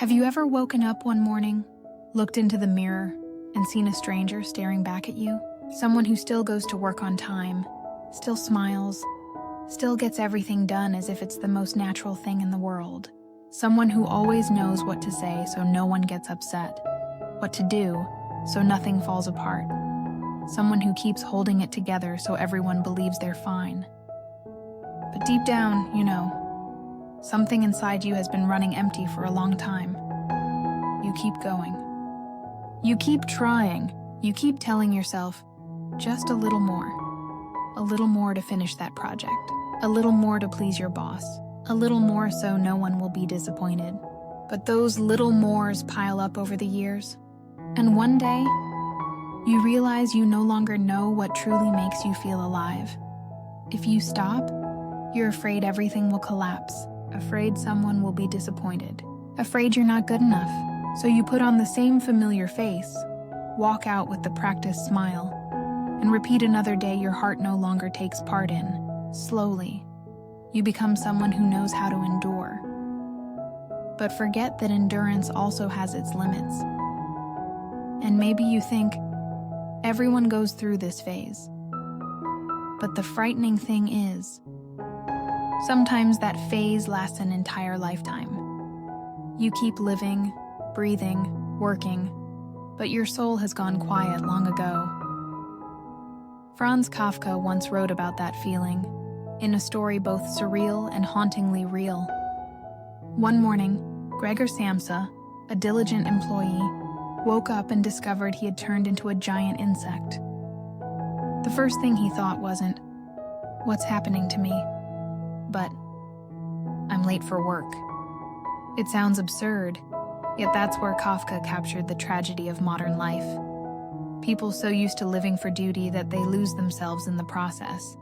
Have you ever woken up one morning, looked into the mirror, and seen a stranger staring back at you? Someone who still goes to work on time, still smiles, still gets everything done as if it's the most natural thing in the world. Someone who always knows what to say so no one gets upset, what to do so nothing falls apart. Someone who keeps holding it together so everyone believes they're fine. But deep down, something inside you has been running empty for a long time. You keep going. You keep trying. You keep telling yourself, just a little more. A little more to finish that project. A little more to please your boss. A little more so no one will be disappointed. But those little mores pile up over the years. And one day, you realize you no longer know what truly makes you feel alive. If you stop, you're afraid everything will collapse. Afraid someone will be disappointed. Afraid you're not good enough. So you put on the same familiar face, walk out with the practiced smile, and repeat another day your heart no longer takes part in. Slowly, you become someone who knows how to endure. But forget that endurance also has its limits. And maybe you think, everyone goes through this phase. But the frightening thing is, sometimes that phase lasts an entire lifetime. You keep living, breathing, working, but your soul has gone quiet long ago. Franz Kafka once wrote about that feeling, in a story both surreal and hauntingly real. One morning, Gregor Samsa, a diligent employee, woke up and discovered he had turned into a giant insect. The first thing he thought wasn't, "What's happening to me?" but, "I'm late for work." It sounds absurd, yet that's where Kafka captured the tragedy of modern life. People so used to living for duty that they lose themselves in the process.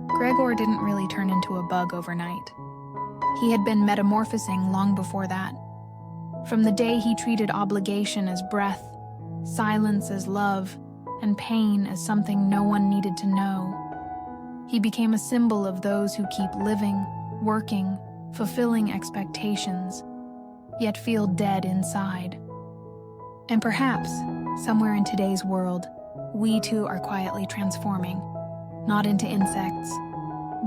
Gregor didn't really turn into a bug overnight. He had been metamorphosing long before that. From the day he treated obligation as breath, silence as love, and pain as something no one needed to know, he became a symbol of those who keep living, working, fulfilling expectations, yet feel dead inside. And perhaps, somewhere in today's world, we too are quietly transforming, not into insects,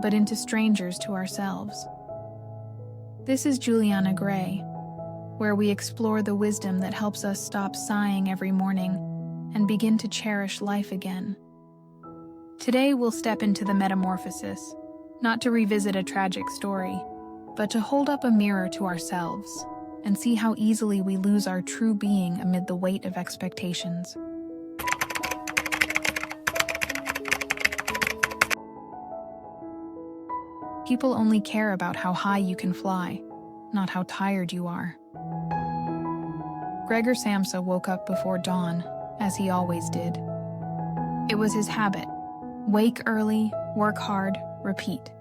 but into strangers to ourselves. This is Juliana Grey, where we explore the wisdom that helps us stop sighing every morning and begin to cherish life again. Today we'll step into the metamorphosis, not to revisit a tragic story, but to hold up a mirror to ourselves and see how easily we lose our true being amid the weight of expectations. People only care about how high you can fly, not how tired you are. Gregor Samsa woke up before dawn, as he always did. It was his habit. Wake early, work hard, repeat.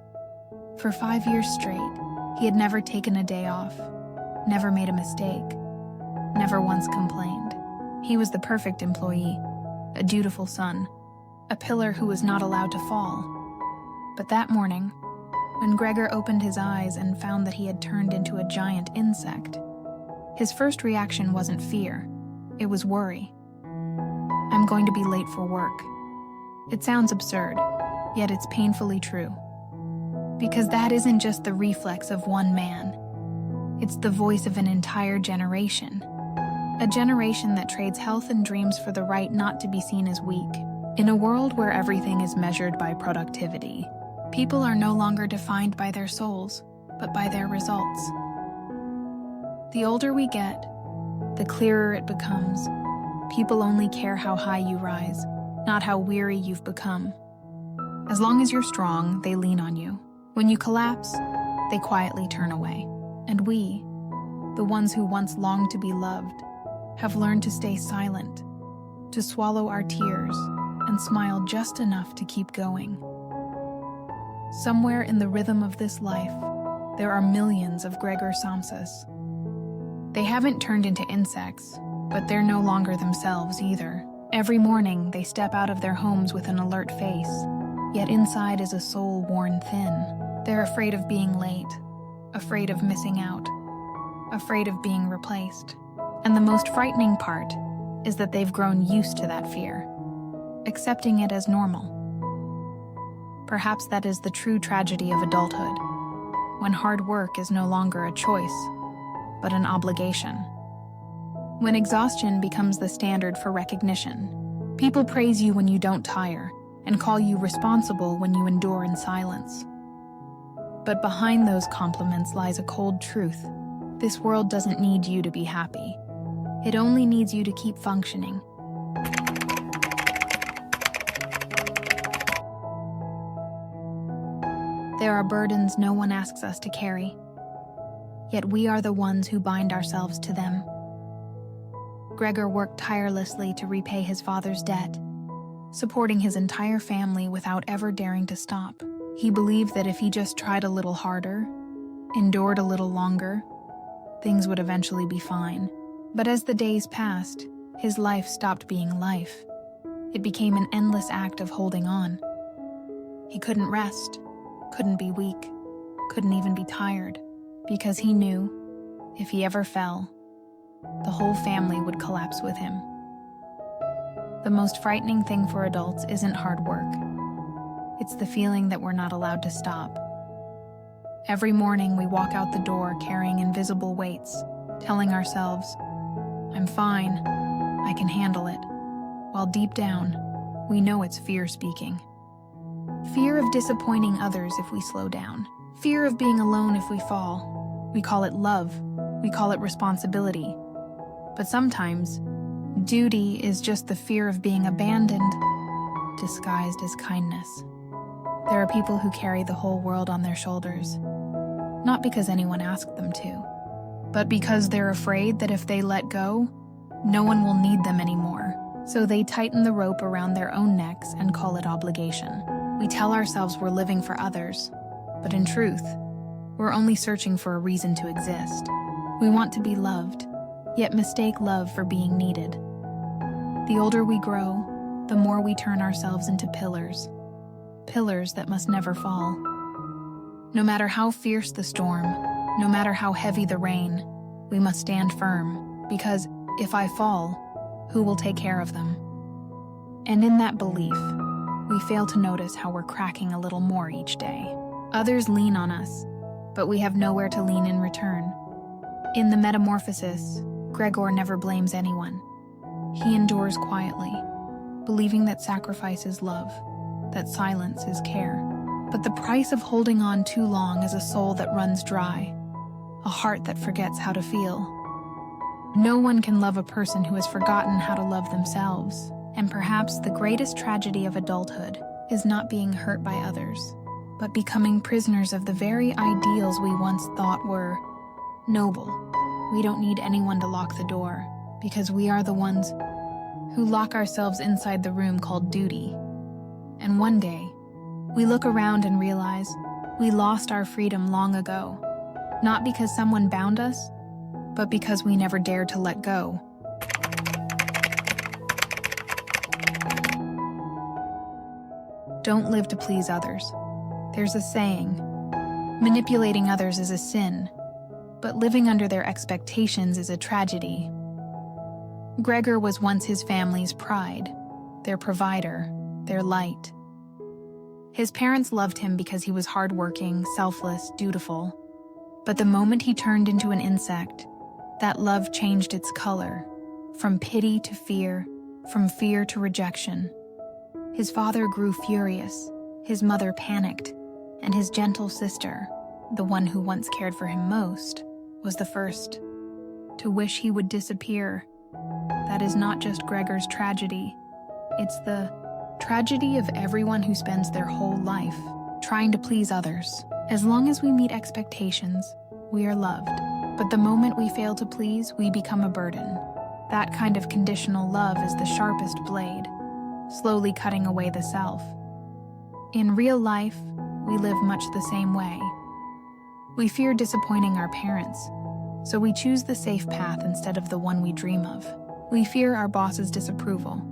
For 5 years straight, he had never taken a day off, never made a mistake, never once complained. He was the perfect employee, a dutiful son, a pillar who was not allowed to fall. But that morning, when Gregor opened his eyes and found that he had turned into a giant insect, his first reaction wasn't fear, it was worry. I'm going to be late for work. It sounds absurd, yet it's painfully true. Because that isn't just the reflex of one man. It's the voice of an entire generation. A generation that trades health and dreams for the right not to be seen as weak. In a world where everything is measured by productivity, people are no longer defined by their souls, but by their results. The older we get, the clearer it becomes. People only care how high you rise, not how weary you've become. As long as you're strong, they lean on you. When you collapse, they quietly turn away. And we, the ones who once longed to be loved, have learned to stay silent, to swallow our tears, and smile just enough to keep going. Somewhere in the rhythm of this life, there are millions of Gregor Samsas. They haven't turned into insects, but they're no longer themselves either. Every morning, they step out of their homes with an alert face, yet inside is a soul worn thin. They're afraid of being late, afraid of missing out, afraid of being replaced. And the most frightening part is that they've grown used to that fear, accepting it as normal. Perhaps that is the true tragedy of adulthood, when hard work is no longer a choice, but an obligation. When exhaustion becomes the standard for recognition, people praise you when you don't tire and call you responsible when you endure in silence. But behind those compliments lies a cold truth. This world doesn't need you to be happy. It only needs you to keep functioning. There are burdens no one asks us to carry, yet we are the ones who bind ourselves to them. Gregor worked tirelessly to repay his father's debt, supporting his entire family without ever daring to stop. He believed that if he just tried a little harder, endured a little longer, things would eventually be fine. But as the days passed, his life stopped being life. It became an endless act of holding on. He couldn't rest, couldn't be weak, couldn't even be tired, because he knew, if he ever fell, the whole family would collapse with him. The most frightening thing for adults isn't hard work. It's the feeling that we're not allowed to stop. Every morning we walk out the door carrying invisible weights, telling ourselves, "I'm fine, I can handle it," while deep down, we know it's fear speaking. Fear of disappointing others if we slow down. Fear of being alone if we fall. We call it love. We call it responsibility. But sometimes, duty is just the fear of being abandoned, disguised as kindness. There are people who carry the whole world on their shoulders, not because anyone asked them to, but because they're afraid that if they let go, no one will need them anymore. So they tighten the rope around their own necks and call it obligation. We tell ourselves we're living for others, but in truth, we're only searching for a reason to exist. We want to be loved, yet mistake love for being needed. The older we grow, the more we turn ourselves into pillars that must never fall. No matter how fierce the storm, no matter how heavy the rain, we must stand firm, because if I fall, who will take care of them? And in that belief, we fail to notice how we're cracking a little more each day. Others lean on us, but we have nowhere to lean in return. In the Metamorphosis, Gregor never blames anyone. He endures quietly, believing that sacrifice is love, that silence is care. But the price of holding on too long is a soul that runs dry, a heart that forgets how to feel. No one can love a person who has forgotten how to love themselves. And perhaps the greatest tragedy of adulthood is not being hurt by others, but becoming prisoners of the very ideals we once thought were noble. We don't need anyone to lock the door, because we are the ones who lock ourselves inside the room called duty. And one day, we look around and realize we lost our freedom long ago, not because someone bound us, but because we never dared to let go. Don't live to please others. There's a saying, manipulating others is a sin, but living under their expectations is a tragedy. Gregor was once his family's pride, their provider, their light. His parents loved him because he was hardworking, selfless, dutiful. But the moment he turned into an insect, that love changed its color, from pity to fear, from fear to rejection. His father grew furious, his mother panicked, and his gentle sister, the one who once cared for him most, was the first to wish he would disappear. That is not just Gregor's tragedy. It's the tragedy of everyone who spends their whole life trying to please others. As long as we meet expectations, we are loved. But the moment we fail to please, we become a burden. That kind of conditional love is the sharpest blade, slowly cutting away the self. In real life, we live much the same way. We fear disappointing our parents, so we choose the safe path instead of the one we dream of. We fear our boss's disapproval,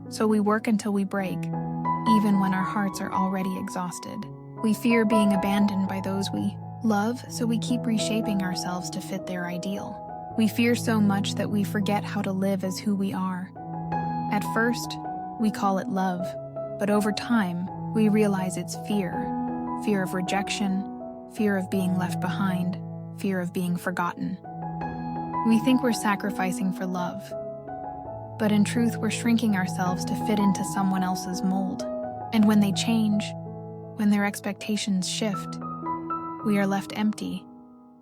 so we work until we break, even when our hearts are already exhausted. We fear being abandoned by those we love, so we keep reshaping ourselves to fit their ideal. We fear so much that we forget how to live as who we are. At first, we call it love, but over time, we realize it's fear. Fear of rejection, fear of being left behind, fear of being forgotten. We think we're sacrificing for love, but in truth, we're shrinking ourselves to fit into someone else's mold. And when they change, when their expectations shift, we are left empty,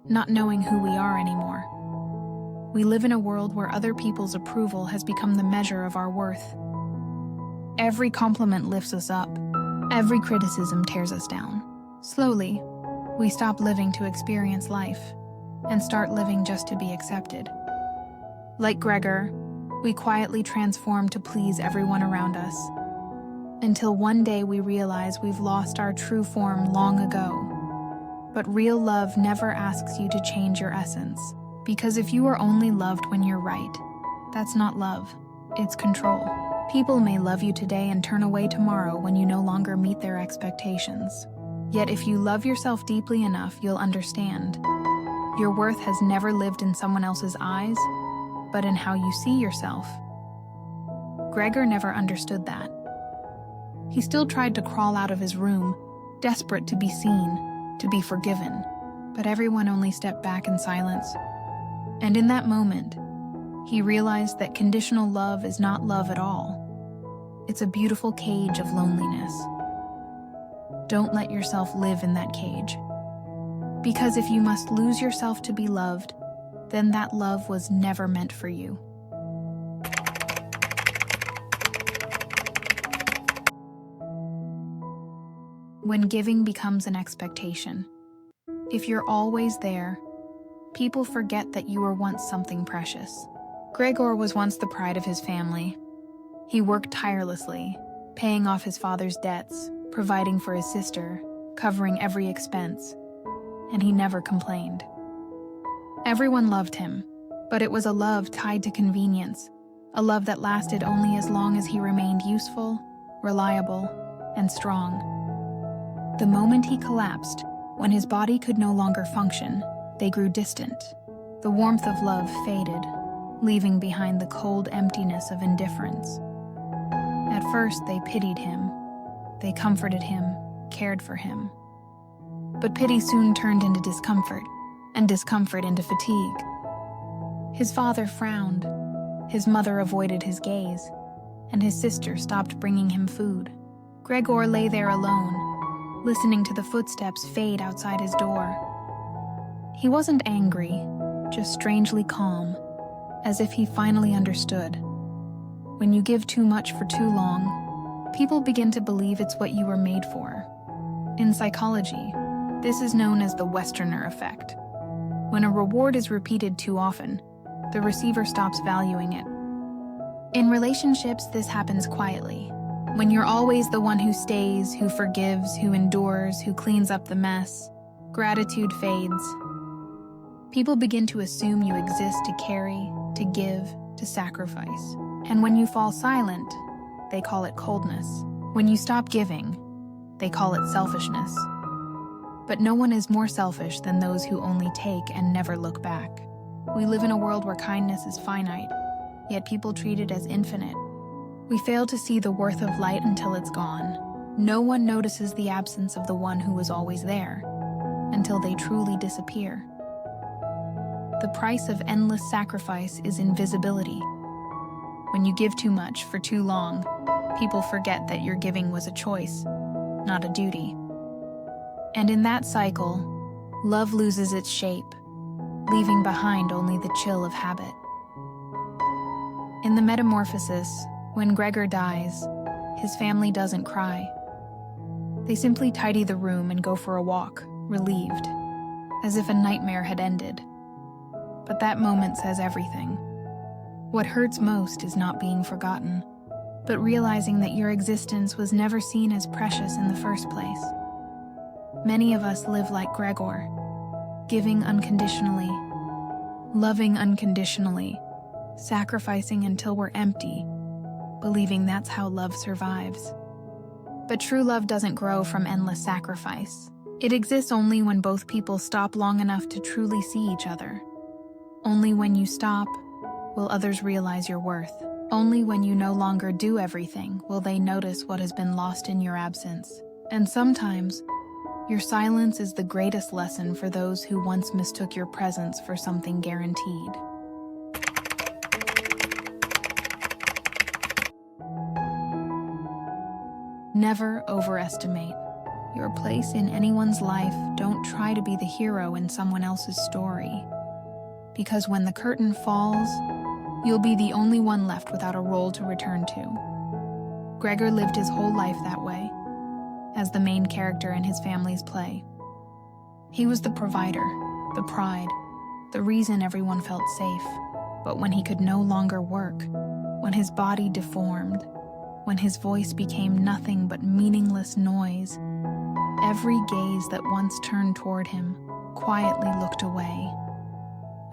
not knowing who we are anymore. We live in a world where other people's approval has become the measure of our worth. Every compliment lifts us up. Every criticism tears us down. Slowly, we stop living to experience life and start living just to be accepted. Like Gregor, we quietly transform to please everyone around us, until one day we realize we've lost our true form long ago. But real love never asks you to change your essence, because if you are only loved when you're right, that's not love, it's control. People may love you today and turn away tomorrow when you no longer meet their expectations. Yet if you love yourself deeply enough, you'll understand. Your worth has never lived in someone else's eyes, but in how you see yourself. Gregor never understood that. He still tried to crawl out of his room, desperate to be seen, to be forgiven, but everyone only stepped back in silence. And in that moment, he realized that conditional love is not love at all. It's a beautiful cage of loneliness. Don't let yourself live in that cage. Because if you must lose yourself to be loved, then that love was never meant for you. When giving becomes an expectation. If you're always there, people forget that you were once something precious. Gregor was once the pride of his family. He worked tirelessly, paying off his father's debts, providing for his sister, covering every expense, and he never complained. Everyone loved him, but it was a love tied to convenience, a love that lasted only as long as he remained useful, reliable, and strong. The moment he collapsed, when his body could no longer function, they grew distant. The warmth of love faded, leaving behind the cold emptiness of indifference. At first, they pitied him. They comforted him, cared for him. But pity soon turned into discomfort, and discomfort into fatigue. His father frowned, his mother avoided his gaze, and his sister stopped bringing him food. Gregor lay there alone, listening to the footsteps fade outside his door. He wasn't angry, just strangely calm, as if he finally understood. When you give too much for too long, people begin to believe it's what you were made for. In psychology, this is known as the Westerner effect. When a reward is repeated too often, the receiver stops valuing it. In relationships, this happens quietly. When you're always the one who stays, who forgives, who endures, who cleans up the mess, gratitude fades. People begin to assume you exist to carry, to give, to sacrifice. And when you fall silent, they call it coldness. When you stop giving, they call it selfishness. But no one is more selfish than those who only take and never look back. We live in a world where kindness is finite, yet people treat it as infinite. We fail to see the worth of light until it's gone. No one notices the absence of the one who was always there, until they truly disappear. The price of endless sacrifice is invisibility. When you give too much for too long, people forget that your giving was a choice, not a duty. And in that cycle, love loses its shape, leaving behind only the chill of habit. In the Metamorphosis, when Gregor dies, his family doesn't cry. They simply tidy the room and go for a walk, relieved, as if a nightmare had ended. But that moment says everything. What hurts most is not being forgotten, but realizing that your existence was never seen as precious in the first place. Many of us live like Gregor, giving unconditionally, loving unconditionally, sacrificing until we're empty, believing that's how love survives. But true love doesn't grow from endless sacrifice. It exists only when both people stop long enough to truly see each other. Only when you stop will others realize your worth. Only when you no longer do everything will they notice what has been lost in your absence. And sometimes, your silence is the greatest lesson for those who once mistook your presence for something guaranteed. Never overestimate your place in anyone's life. Don't try to be the hero in someone else's story. Because when the curtain falls, you'll be the only one left without a role to return to. Gregor lived his whole life that way, as the main character in his family's play. He was the provider, the pride, the reason everyone felt safe. But when he could no longer work, when his body deformed, when his voice became nothing but meaningless noise, every gaze that once turned toward him quietly looked away.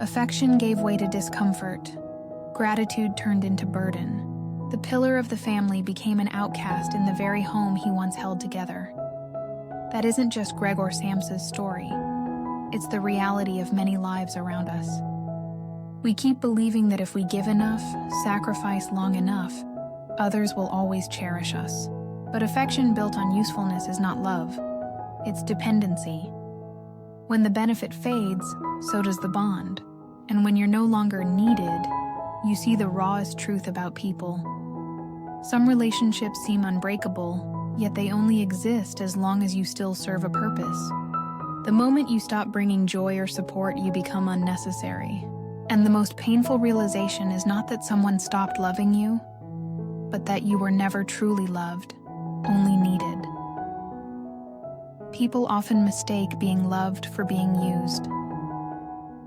Affection gave way to discomfort. Gratitude turned into burden. The pillar of the family became an outcast in the very home he once held together. That isn't just Gregor Samsa's story. It's the reality of many lives around us. We keep believing that if we give enough, sacrifice long enough, others will always cherish us. But affection built on usefulness is not love. It's dependency. When the benefit fades, so does the bond. And when you're no longer needed, you see the rawest truth about people. Some relationships seem unbreakable, yet they only exist as long as you still serve a purpose. The moment you stop bringing joy or support, you become unnecessary. And the most painful realization is not that someone stopped loving you, but that you were never truly loved, only needed. People often mistake being loved for being used.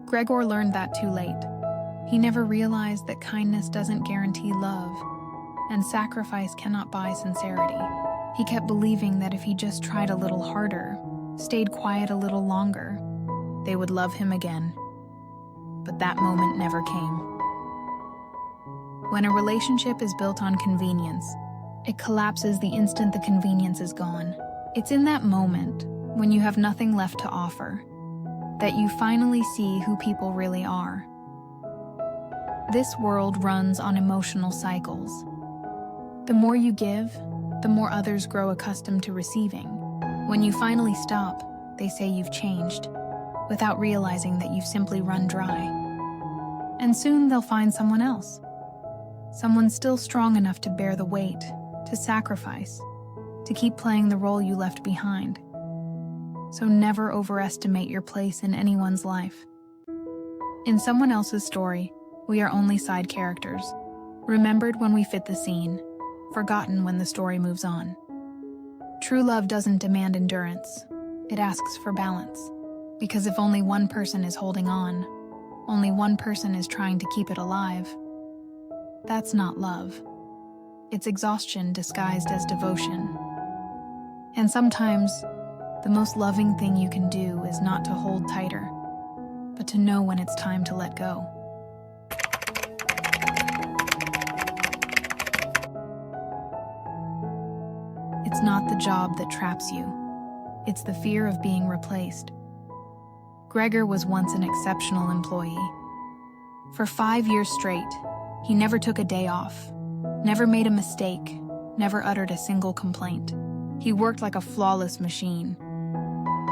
Gregor learned that too late. He never realized that kindness doesn't guarantee love, and sacrifice cannot buy sincerity. He kept believing that if he just tried a little harder, stayed quiet a little longer, they would love him again. But that moment never came. When a relationship is built on convenience, it collapses the instant the convenience is gone. It's in that moment, when you have nothing left to offer, that you finally see who people really are. This world runs on emotional cycles. The more you give, the more others grow accustomed to receiving. When you finally stop, they say you've changed, without realizing that you've simply run dry. And soon they'll find someone else. Someone still strong enough to bear the weight, to sacrifice, to keep playing the role you left behind. So never overestimate your place in anyone's life. In someone else's story, we are only side characters, remembered when we fit the scene, forgotten when the story moves on. True love doesn't demand endurance, it asks for balance. Because if only one person is holding on, only one person is trying to keep it alive, that's not love. It's exhaustion disguised as devotion. And sometimes, the most loving thing you can do is not to hold tighter, but to know when it's time to let go. It's not the job that traps you. It's the fear of being replaced. Gregor was once an exceptional employee. For 5 years straight, he never took a day off, never made a mistake, never uttered a single complaint. He worked like a flawless machine,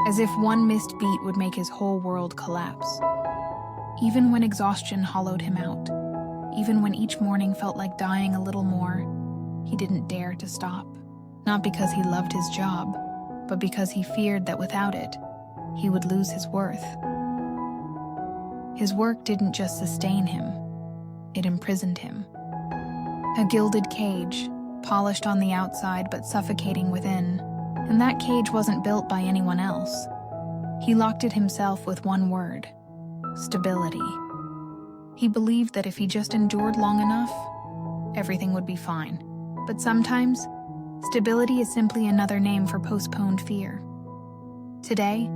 as if one missed beat would make his whole world collapse. Even when exhaustion hollowed him out, even when each morning felt like dying a little more, he didn't dare to stop. Not because he loved his job, but because he feared that without it, he would lose his worth. His work didn't just sustain him, it imprisoned him. A gilded cage, polished on the outside but suffocating within, and that cage wasn't built by anyone else. He locked it himself with one word: stability. He believed that if he just endured long enough, everything would be fine. But sometimes, stability is simply another name for postponed fear. Today,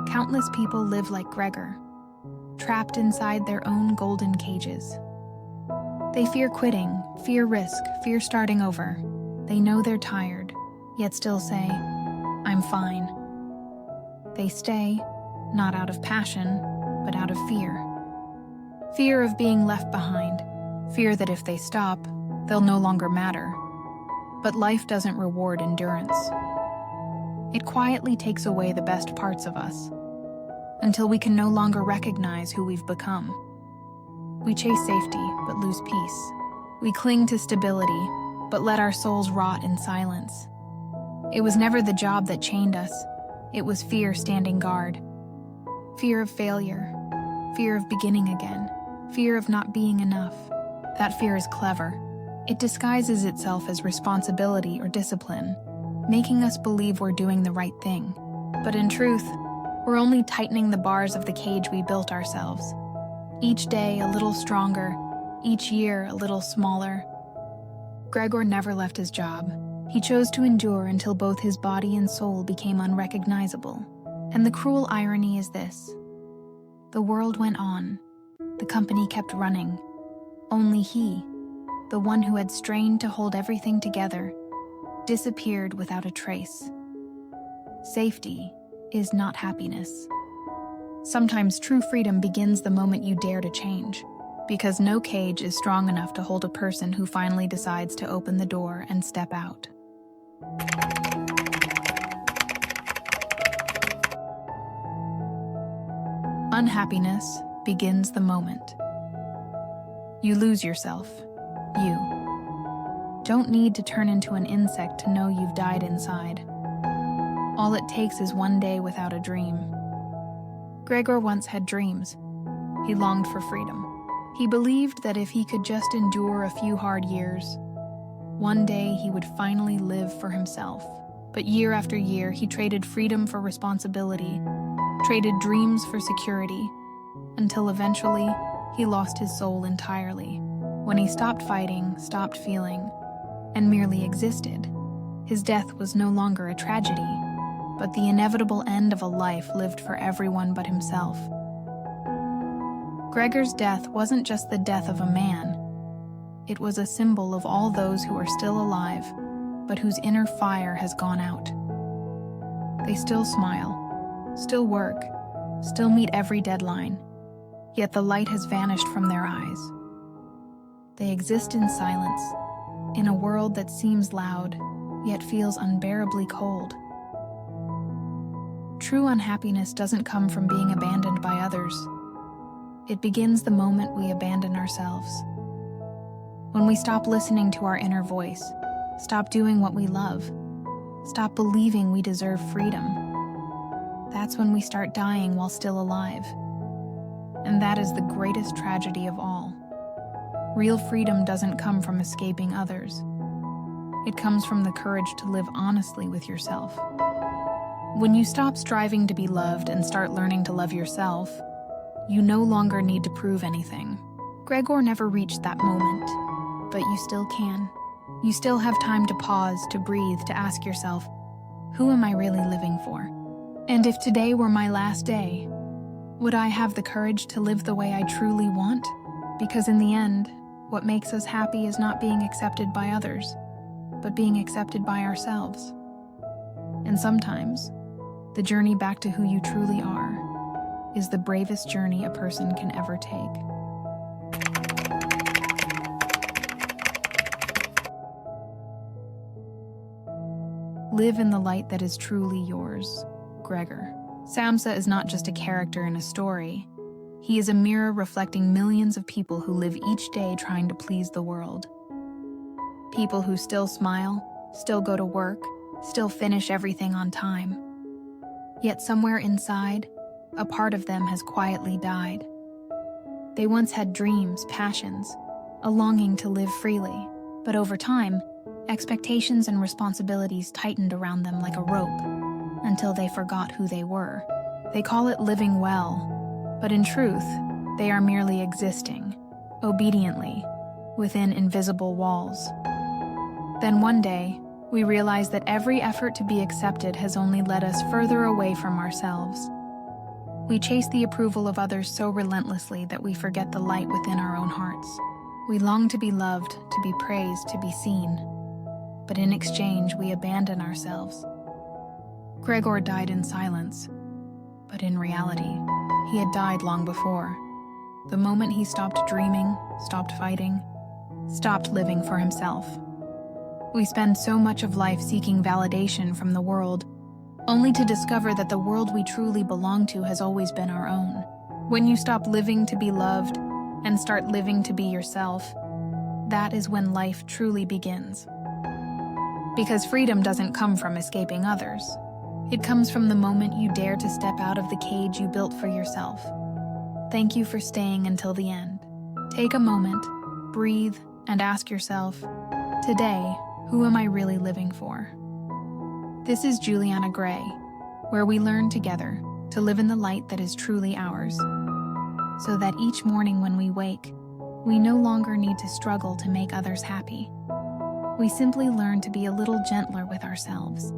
countless people live like Gregor, trapped inside their own golden cages. They fear quitting, fear risk, fear starting over. They know they're tired, yet still say, "I'm fine." They stay, not out of passion, but out of fear. Fear of being left behind. Fear that if they stop, they'll no longer matter. But life doesn't reward endurance. It quietly takes away the best parts of us, until we can no longer recognize who we've become. We chase safety, but lose peace. We cling to stability, but let our souls rot in silence. It was never the job that chained us. It was fear standing guard. Fear of failure. Fear of beginning again. Fear of not being enough. That fear is clever. It disguises itself as responsibility or discipline, making us believe we're doing the right thing. But in truth, we're only tightening the bars of the cage we built ourselves. Each day a little stronger, each year a little smaller. Gregor never left his job. He chose to endure until both his body and soul became unrecognizable. And the cruel irony is this: the world went on. The company kept running. Only he, the one who had strained to hold everything together, disappeared without a trace. Safety is not happiness. Sometimes true freedom begins the moment you dare to change, because no cage is strong enough to hold a person who finally decides to open the door and step out. Unhappiness begins the moment you lose yourself. You don't need to turn into an insect to know you've died inside. All it takes is one day without a dream. Gregor once had dreams. He longed for freedom. He believed that if he could just endure a few hard years, one day he would finally live for himself. But year after year, he traded freedom for responsibility, traded dreams for security, until eventually he lost his soul entirely. When he stopped fighting, stopped feeling, and merely existed, his death was no longer a tragedy, but the inevitable end of a life lived for everyone but himself. Gregor's death wasn't just the death of a man. It was a symbol of all those who are still alive, but whose inner fire has gone out. They still smile, still work, still meet every deadline, yet the light has vanished from their eyes. They exist in silence, in a world that seems loud, yet feels unbearably cold. True unhappiness doesn't come from being abandoned by others. It begins the moment we abandon ourselves. When we stop listening to our inner voice, stop doing what we love, stop believing we deserve freedom, that's when we start dying while still alive. And that is the greatest tragedy of all. Real freedom doesn't come from escaping others. It comes from the courage to live honestly with yourself. When you stop striving to be loved and start learning to love yourself, you no longer need to prove anything. Gregor never reached that moment, but you still can. You still have time to pause, to breathe, to ask yourself, who am I really living for? And if today were my last day, would I have the courage to live the way I truly want? Because in the end, what makes us happy is not being accepted by others, but being accepted by ourselves. And sometimes, the journey back to who you truly are is the bravest journey a person can ever take. Live in the light that is truly yours. Gregor Samsa is not just a character in a story. He is a mirror reflecting millions of people who live each day trying to please the world. People who still smile, still go to work, still finish everything on time. Yet somewhere inside, a part of them has quietly died. They once had dreams, passions, a longing to live freely, but over time, expectations and responsibilities tightened around them like a rope until they forgot who they were. They call it living well, but in truth, they are merely existing, obediently, within invisible walls. Then one day, we realize that every effort to be accepted has only led us further away from ourselves. We chase the approval of others so relentlessly that we forget the light within our own hearts. We long to be loved, to be praised, to be seen. But in exchange, we abandon ourselves. Gregor died in silence, but in reality, he had died long before. the moment he stopped dreaming, stopped fighting, stopped living for himself. We spend so much of life seeking validation from the world, only to discover that the world we truly belong to has always been our own. When you stop living to be loved and start living to be yourself, that is when life truly begins. Because freedom doesn't come from escaping others. It comes from the moment you dare to step out of the cage you built for yourself. Thank you for staying until the end. Take a moment, breathe, and ask yourself, today, who am I really living for? This is Juliana Grey, where we learn together to live in the light that is truly ours, so that each morning when we wake, we no longer need to struggle to make others happy. We simply learn to be a little gentler with ourselves.